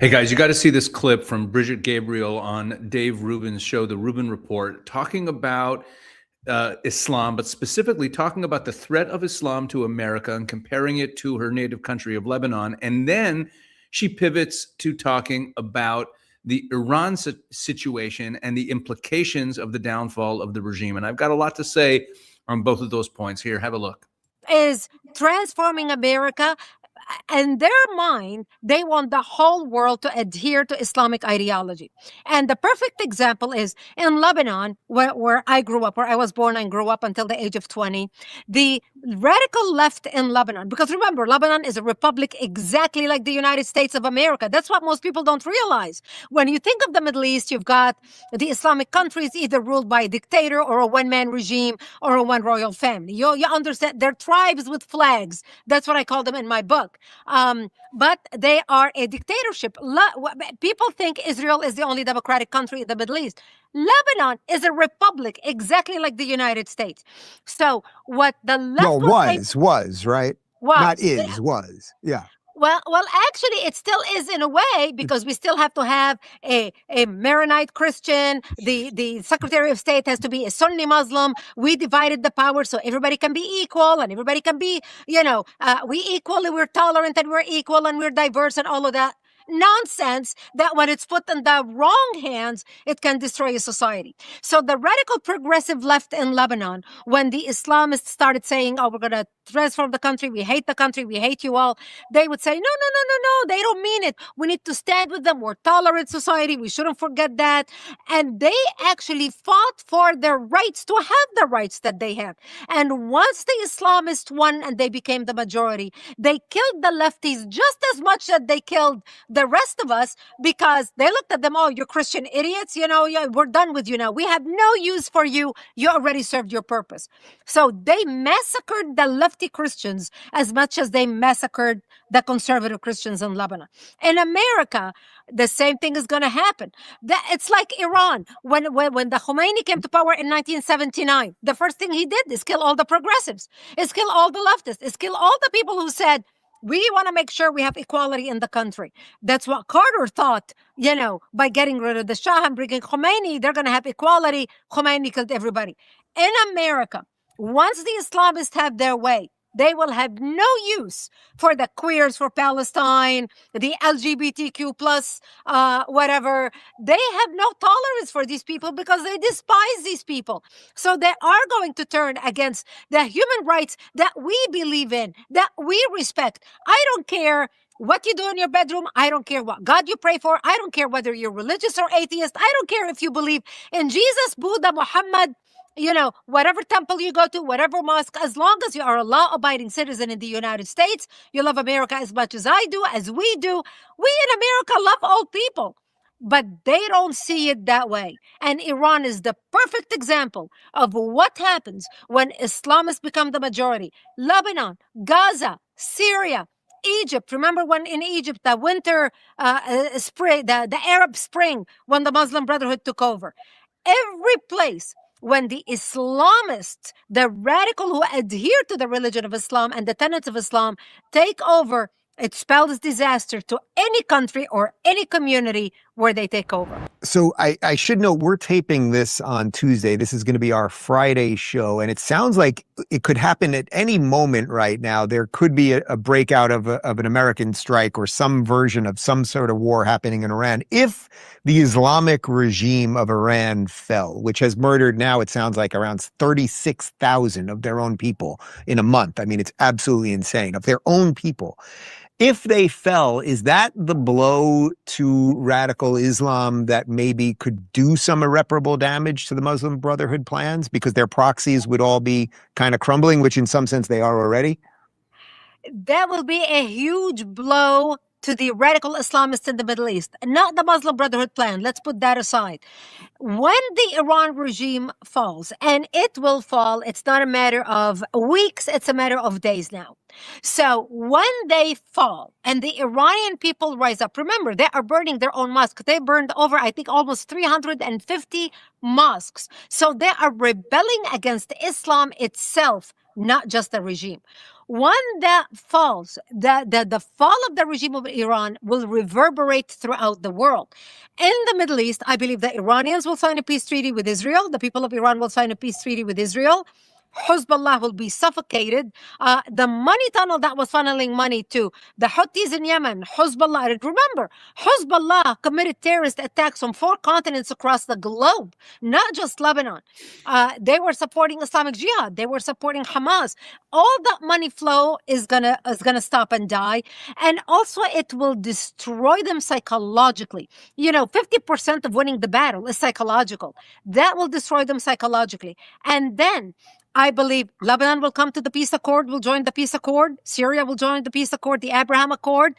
Hey guys, you got to see this clip from Brigitte Gabriel on Dave Rubin's show, The Rubin Report, talking about Islam, but specifically talking about the threat of Islam to America and comparing it to her native country of Lebanon. And then she pivots to talking about the Iran situation and the implications of the downfall of the regime. And I've got a lot to say on both of those points here. Have a look. Is transforming America. In their mind, they want the whole world to adhere to Islamic ideology. And the perfect example is in Lebanon, where I grew up, where I was born and grew up until the age of 20, the radical left in Lebanon, because remember, Lebanon is a republic exactly like the United States of America. That's what most people don't realize. When you think of the Middle East, you've got the Islamic countries either ruled by a dictator or a one-man regime or a one royal family. You understand? They're tribes with flags. That's what I call them in my book. But they are a dictatorship. People think Israel is the only democratic country in the Middle East. Lebanon is a republic, exactly like the United States. So what the left was, right? Not is, was. Yeah. Well, actually, it still is in a way, because we still have to have a Maronite Christian. The Secretary of State has to be a Sunni Muslim. We divided the power so everybody can be equal and everybody can be, we're tolerant and we're equal and we're diverse and all of that nonsense that when it's put in the wrong hands, it can destroy a society. So the radical progressive left in Lebanon, when the Islamists started saying, oh, we're going to transform the country, we hate you all, they would say, no, they don't mean it. We need to stand with them. We're a tolerant society. We shouldn't forget that. And they actually fought for their rights to have the rights that they have. And once the Islamists won and they became the majority, they killed the lefties just as much as they killed the rest of us, because they looked at them, oh, you're Christian idiots, we're done with you now. We have no use for you. You already served your purpose. So they massacred the lefty Christians as much as they massacred the conservative Christians in Lebanon. In America, the same thing is going to happen. It's like Iran. When the Khomeini came to power in 1979, the first thing he did is kill all the progressives, is kill all the leftists, is kill all the people who said, we want to make sure we have equality in the country. That's what Carter thought, by getting rid of the Shah and bringing Khomeini, they're going to have equality. Khomeini killed everybody. In America, once the Islamists have their way, they will have no use for the queers for Palestine, the LGBTQ plus, whatever. They have no tolerance for these people because they despise these people. So they are going to turn against the human rights that we believe in, that we respect. I don't care what you do in your bedroom. I don't care what God you pray for. I don't care whether you're religious or atheist. I don't care if you believe in Jesus, Buddha, Muhammad, whatever temple you go to, whatever mosque, as long as you are a law-abiding citizen in the United States, you love America as much as I do, as we do. We in America love all people, but they don't see it that way. And Iran is the perfect example of what happens when Islamists become the majority. Lebanon, Gaza, Syria, Egypt. Remember when in Egypt, the winter spring, the Arab Spring, when the Muslim Brotherhood took over? Every place when the Islamists, the radical who adhere to the religion of Islam and the tenets of Islam, take over, it spells disaster to any country or any community where they take over. So I should know, we're taping this on Tuesday. This is going to be our Friday show. And it sounds like it could happen at any moment right now. There could be a breakout of an American strike or some version of some sort of war happening in Iran. If the Islamic regime of Iran fell, which has murdered now, it sounds like around 36,000 of their own people in a month. I mean, it's absolutely insane, of their own people. If they fell, is that the blow to radical Islam that maybe could do some irreparable damage to the Muslim Brotherhood plans because their proxies would all be kind of crumbling, which in some sense they are already? That will be a huge blow to the radical Islamists in the Middle East, not the Muslim Brotherhood plan. Let's put that aside. When the Iran regime falls, and it will fall, it's not a matter of weeks, it's a matter of days now. So when they fall and the Iranian people rise up, remember, they are burning their own mosques. They burned over, I think, almost 350 mosques. So they are rebelling against Islam itself, not just the regime. One that falls, the fall of the regime of Iran will reverberate throughout the world. In the Middle East, I believe the Iranians will sign a peace treaty with Israel. The people of Iran will sign a peace treaty with Israel. Hezbollah will be suffocated. The money tunnel that was funneling money to the Houthis in Yemen, Hezbollah. Remember, Hezbollah committed terrorist attacks on 4 continents across the globe, not just Lebanon. They were supporting Islamic Jihad. They were supporting Hamas. All that money flow is gonna stop and die, and also it will destroy them psychologically. 50% of winning the battle is psychological. That will destroy them psychologically, and then I believe Lebanon will come to the peace accord, will join the peace accord. Syria will join the peace accord, the Abraham Accord.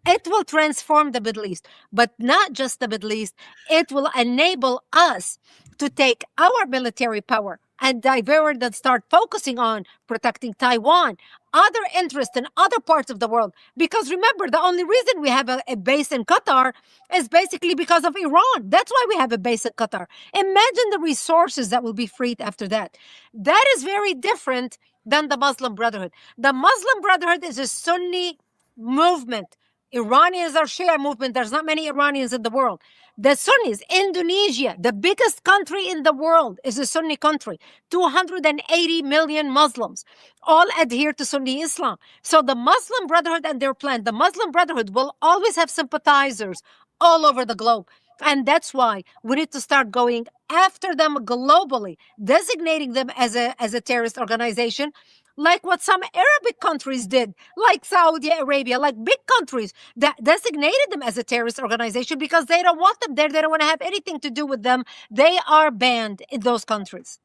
It will transform the Middle East, but not just the Middle East. It will enable us to take our military power and divert and start focusing on protecting Taiwan, other interests in other parts of the world. Because remember, the only reason we have a base in Qatar is basically because of Iran. That's why we have a base in Qatar. Imagine the resources that will be freed after that. That is very different than the Muslim Brotherhood. The Muslim Brotherhood is a Sunni movement. Iranians are Shia movement. There's not many Iranians in the world. The Sunnis, Indonesia, the biggest country in the world, is a Sunni country. 280 million Muslims all adhere to Sunni Islam. So the Muslim Brotherhood and their plan, the Muslim Brotherhood will always have sympathizers all over the globe. And that's why we need to start going after them globally, designating them as a terrorist organization, like what some Arabic countries did, like Saudi Arabia, like big countries that designated them as a terrorist organization because they don't want them there. They don't want to have anything to do with them. They are banned in those countries.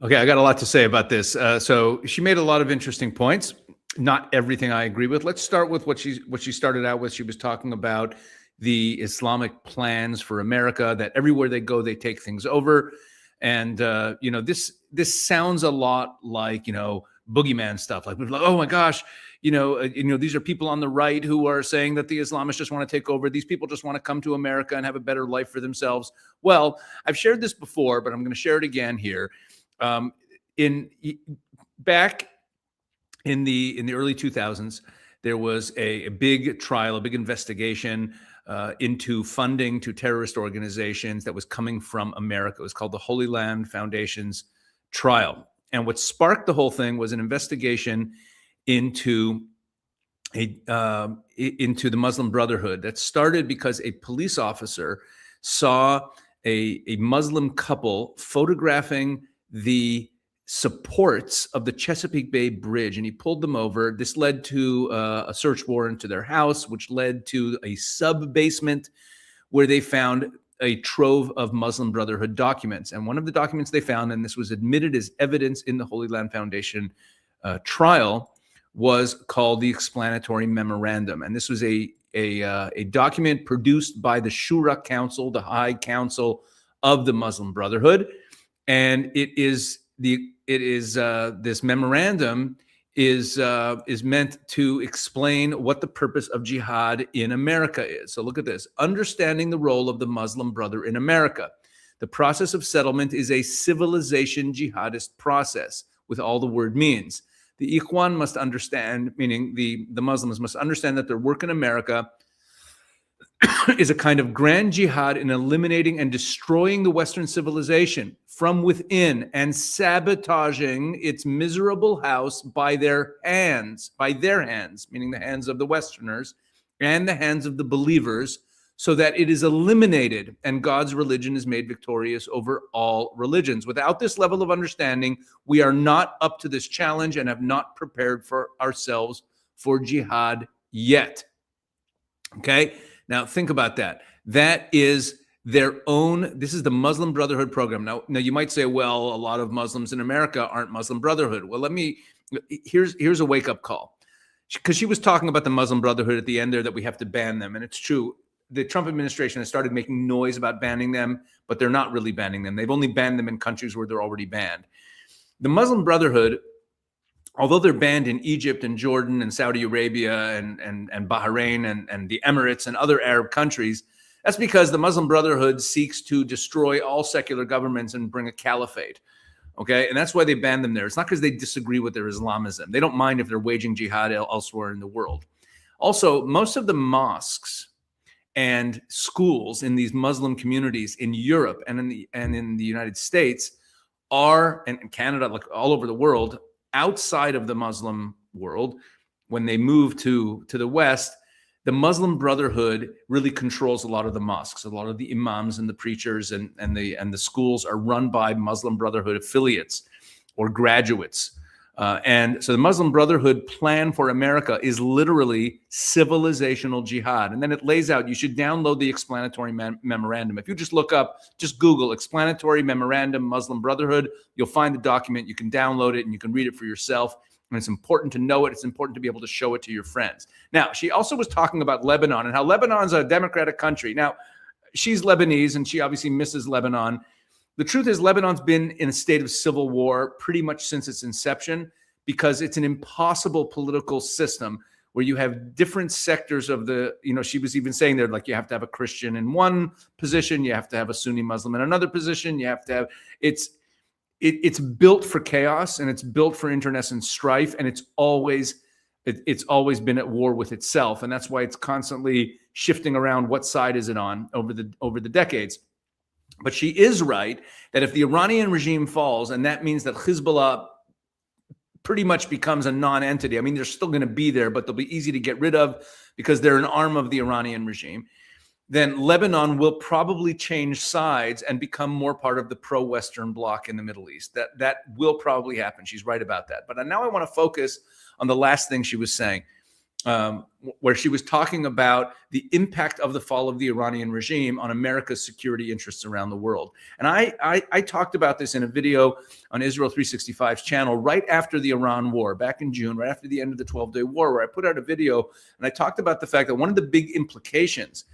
Okay, I got a lot to say about this. So she made a lot of interesting points. Not everything I agree with. Let's start with what she started out with. She was talking about the Islamic plans for America, that everywhere they go, they take things over. And, this sounds a lot like, boogeyman stuff. Like, oh my gosh, these are people on the right who are saying that the Islamists just want to take over. These people just want to come to America and have a better life for themselves. Well, I've shared this before, but I'm going to share it again here. Back in the early 2000s, there was a big trial, a big investigation into funding to terrorist organizations that was coming from America. It was called the Holy Land Foundation's trial. And what sparked the whole thing was an investigation into the Muslim Brotherhood that started because a police officer saw a Muslim couple photographing the supports of the Chesapeake Bay Bridge, and he pulled them over. This led to a search warrant to their house, which led to a sub-basement where they found a trove of Muslim Brotherhood documents. And one of the documents they found, and this was admitted as evidence in the Holy Land Foundation trial, was called the Explanatory Memorandum. And this was a document produced by the Shura Council, the High Council of the Muslim Brotherhood. And this memorandum is meant to explain what the purpose of jihad in America is. So look at this. Understanding the role of the Muslim Brother in America. The process of settlement is a civilization jihadist process, with all the word means. The Ikhwan must understand, meaning the Muslims must understand that their work in America is a kind of grand jihad in eliminating and destroying the Western civilization from within and sabotaging its miserable house by their hands, meaning the hands of the Westerners and the hands of the believers, so that it is eliminated and God's religion is made victorious over all religions. Without this level of understanding, we are not up to this challenge and have not prepared for ourselves for jihad yet. Okay? Now, think about that. That is their own, this is the Muslim Brotherhood program. Now you might say, well, a lot of Muslims in America aren't Muslim Brotherhood. Well, here's a wake-up call. Because she was talking about the Muslim Brotherhood at the end there, that we have to ban them. And it's true. The Trump administration has started making noise about banning them, but they're not really banning them. They've only banned them in countries where they're already banned. The Muslim Brotherhood, although they're banned in Egypt and Jordan and Saudi Arabia and Bahrain and the Emirates and other Arab countries, that's because the Muslim Brotherhood seeks to destroy all secular governments and bring a caliphate. Okay, and that's why they banned them there. It's not because they disagree with their Islamism. They don't mind if they're waging jihad elsewhere in the world. Also, most of the mosques and schools in these Muslim communities in Europe and in the United States are, and in Canada, like all over the world, outside of the Muslim world, when they move to the West, the Muslim Brotherhood really controls a lot of the mosques. A lot of the imams and the preachers and the schools are run by Muslim Brotherhood affiliates or graduates. And so the Muslim Brotherhood plan for America is literally civilizational jihad. And then it lays out, you should download the explanatory memorandum. If you just look up, just Google explanatory memorandum, Muslim Brotherhood, you'll find the document. You can download it and you can read it for yourself. And it's important to know it. It's important to be able to show it to your friends. Now, she also was talking about Lebanon and how Lebanon's a democratic country. Now, she's Lebanese and she obviously misses Lebanon. The truth is Lebanon's been in a state of civil war pretty much since its inception because it's an impossible political system where you have different sectors of the, she was even saying there, like you have to have a Christian in one position, you have to have a Sunni Muslim in another position, you have to have, it's built for chaos and it's built for internecine strife, and it's always been at war with itself, and that's why it's constantly shifting around what side is it on over the decades. But she is right that if the Iranian regime falls, and that means that Hezbollah pretty much becomes a non-entity. I mean, they're still going to be there, but they'll be easy to get rid of because they're an arm of the Iranian regime. Then Lebanon will probably change sides and become more part of the pro-Western bloc in the Middle East. That will probably happen. She's right about that. But now I want to focus on the last thing she was saying, where she was talking about the impact of the fall of the Iranian regime on America's security interests around the world. And I talked about this in a video on Israel 365's channel right after the Iran war, back in June, right after the end of the 12-day war, where I put out a video and I talked about the fact that one of the big implications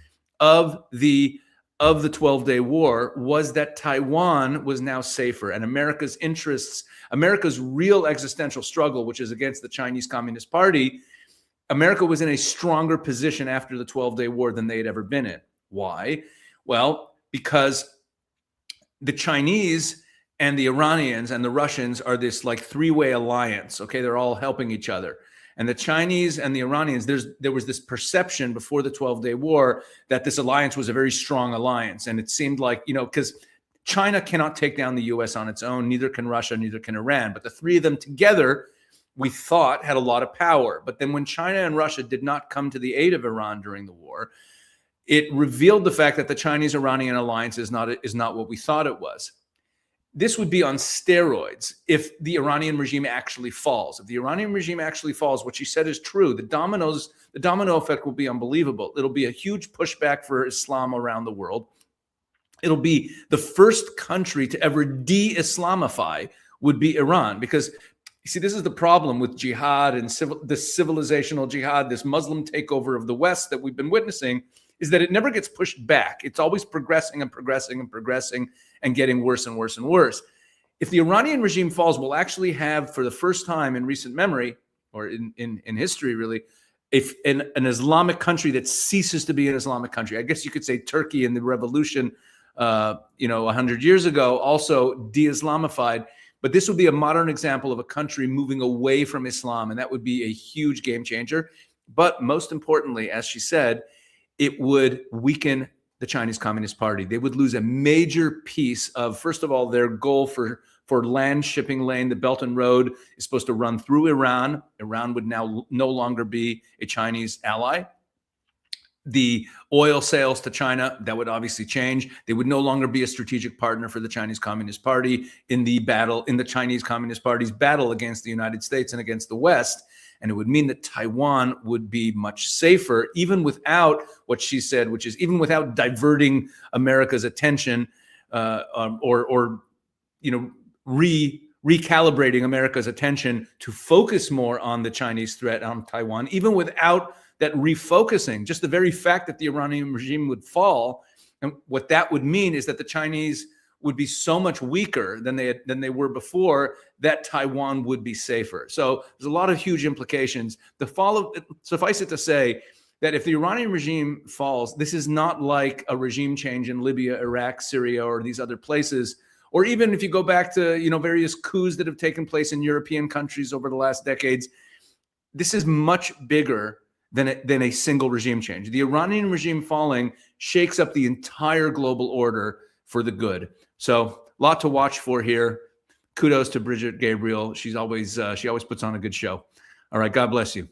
of the 12-day war was that Taiwan was now safer, and America's interests, America's real existential struggle, which is against the Chinese Communist Party, America was in a stronger position after the 12-day war than they had ever been in. Why? Well, because the Chinese and the Iranians and the Russians are this like three-way alliance. Okay, they're all helping each other. And the Chinese and the Iranians, there was this perception before the 12-day war that this alliance was a very strong alliance. And it seemed like, because China cannot take down the US on its own, neither can Russia, neither can Iran. But the three of them together, we thought, had a lot of power. But then when China and Russia did not come to the aid of Iran during the war, it revealed the fact that the Chinese-Iranian alliance is not what we thought it was. This would be on steroids if the Iranian regime actually falls. If the Iranian regime actually falls, what she said is true. The domino effect will be unbelievable. It'll be a huge pushback for Islam around the world. It'll be the first country to ever de-Islamify would be Iran, because you see, this is the problem with jihad and this civilizational jihad, this Muslim takeover of the West that we've been witnessing, is that it never gets pushed back. It's always progressing and progressing and progressing and getting worse and worse and worse. If the Iranian regime falls, we'll actually have, for the first time in recent memory, or in history really, an Islamic country that ceases to be an Islamic country. I guess you could say Turkey in the revolution 100 years ago also de-Islamified. But this would be a modern example of a country moving away from Islam, and that would be a huge game changer. But most importantly, as she said, it would weaken the Chinese Communist Party. They would lose a major piece of, first of all, their goal for land shipping lane. The Belt and Road is supposed to run through Iran. Iran would now no longer be a Chinese ally. The oil sales to China, that would obviously change. They would no longer be a strategic partner for the Chinese Communist Party in the Chinese Communist Party's battle against the United States and against the West. And it would mean that Taiwan would be much safer, even without what she said, which is even without diverting America's attention recalibrating America's attention to focus more on the Chinese threat on Taiwan, even without that refocusing. Just the very fact that the Iranian regime would fall, and what that would mean is that the Chinese would be so much weaker than they were before, that Taiwan would be safer. So there's a lot of huge implications. Suffice it to say that if the Iranian regime falls, this is not like a regime change in Libya, Iraq, Syria, or these other places Or even if you go back to, various coups that have taken place in European countries over the last decades, this is much bigger than a single regime change. The Iranian regime falling shakes up the entire global order for the good. So a lot to watch for here. Kudos to Brigitte Gabriel. She always puts on a good show. All right. God bless you.